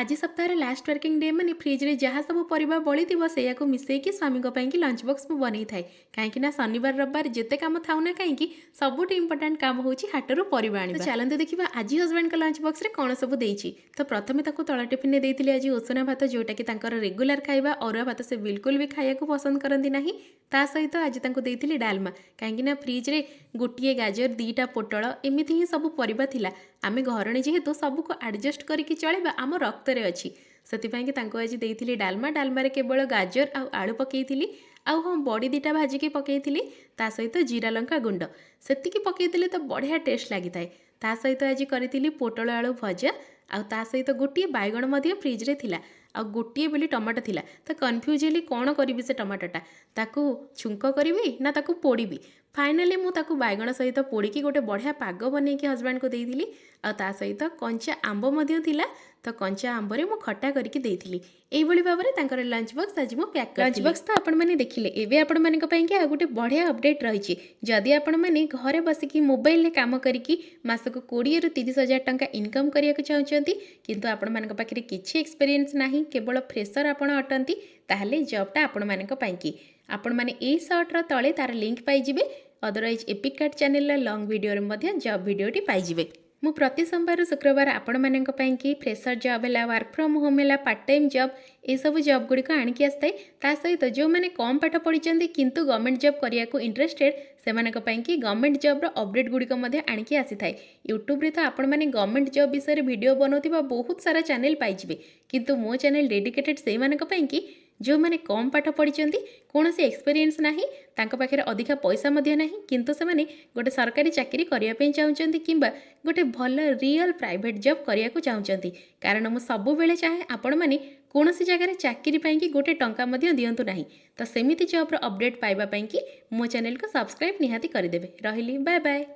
आज सप्ताह last working day मैंने फ्रिज रे जहाँ सब परिबा बड़ी थी से मिसेकी स्वामी लंच बॉक्स मु बन थाए कहीं शनिवार रविवार जिते काम थाउ ना कहीं सबुठ इंपोर्टाट काम होची हाटरू परिबा आनिबा। तो चलते देखा आज हजबैंड लंच बॉक्स रे कौन सब देइछि। तो प्रथमे ताको तଳ टिफिन ने देइथिले आज ओसना भात जोटा कि तांकर रेगुलर खाइबा अरुआ भात से बिल्कुल भी खाइया पसंद करती नहीं। ता सहित आज तांको देइथिले डालमा कहीं फ्रिज रे गोटे गाजर दीटा पोटल एमती ही सब परिबा थिला। आमे घरणी जेहेतु सबको एडजस्ट करके चलवा आम रक्तरे अच्छी से आज देइथिली डालमा डालमारे केवल गाजर आलू पकईली आउ हाँ बड़ी दीटा भाजिकी पकईली ता सहित जीरा लंका गुंड सेतिकी पकईले तो बढ़िया टेस्ट लगी थाए। ता सहित आज करी पोटल आलू भजा आउ ता सहित गोटे बैगण फ्रिज रे थिला आ गोटे बोली टमाटो थिला। तो कन्फ्यूज हेली कौन करी से टमाटोटा ताकू छुंक करी ना ताकू पोड़ी। फाइनाली मुझे बैगण सहित पोड़ी गोटे बढ़िया पाग बन हजबैंड को देती आ ता सहित कंचा आंब थिला। तो कंचा आंबरे मु खट्टा करके देइथिली। एइभली भाबरे तांकर लंच बॉक्स आज मु पैक कर लंच बॉक्स तो आपण माने देखिले। एबे आपण मानक पई आ गोटे बढ़िया अपडेट रहिछि। जदि आपण माने घरे बसिकी मोबाइल रे काम करिकी मासक 20 रु 30 हजार टंका इनकम करिया को चाहउचंती किंतु आपण मानक पाखरे किछि एक्सपीरियंस नाही केवल फ्रेशर आपण अटंती ताहले जॉबटा आपण मानक पई आपण माने ए शॉर्ट रो तळे तार लिंक पाई जिवे। Otherwise epic card channel long video रे मध्य जॉब वीडियोटी पाई जिवे। मु प्रति सोमवार शुक्रवार आपण मानक पई कि फ्रेशर जॉब है वर्क फ्रॉम होम है पार्ट टाइम जॉब ये सब जॉब गुड़िक आणिकी आसताए। ता सहित जो मैंने कम पाठ पढ़ी किंतु गवर्नमेंट जॉब करने को इंटरेस्टेड से कि गवर्नमेंट जॉब रो अपडेट गुड़िक आणिकी आसी थाए। यूट्यूब रे तो आपण माने गवर्नमेंट जॉब विषय वीडियो बनाउथिबा बहुत सारा चैनल पाइजिबे किंतु मो चैनल डेडिकेटेड से मानक पई कि जो मैंने कम पाठ पढ़ी कौन सी एक्सपीरियंस ना तांको पाखरे अधिका पैसा मध्य नहीं किंतु से माने गोटे सरकारी चाकरी करने चाहते किंबा गोटे भल रियल प्राइवेट जॉब करने को चाहते। कारण मु सबु बेले चाहे आपण माने कौन सी जगह चाकरी पाई गोटे टंका मध्य दियंतु नहीं। तो सेमिति जॉब रो अपडेट पाइबा पाई कि मो चैनल को सब्सक्राइब निहाती करदेबे। रहिली बाय बाय।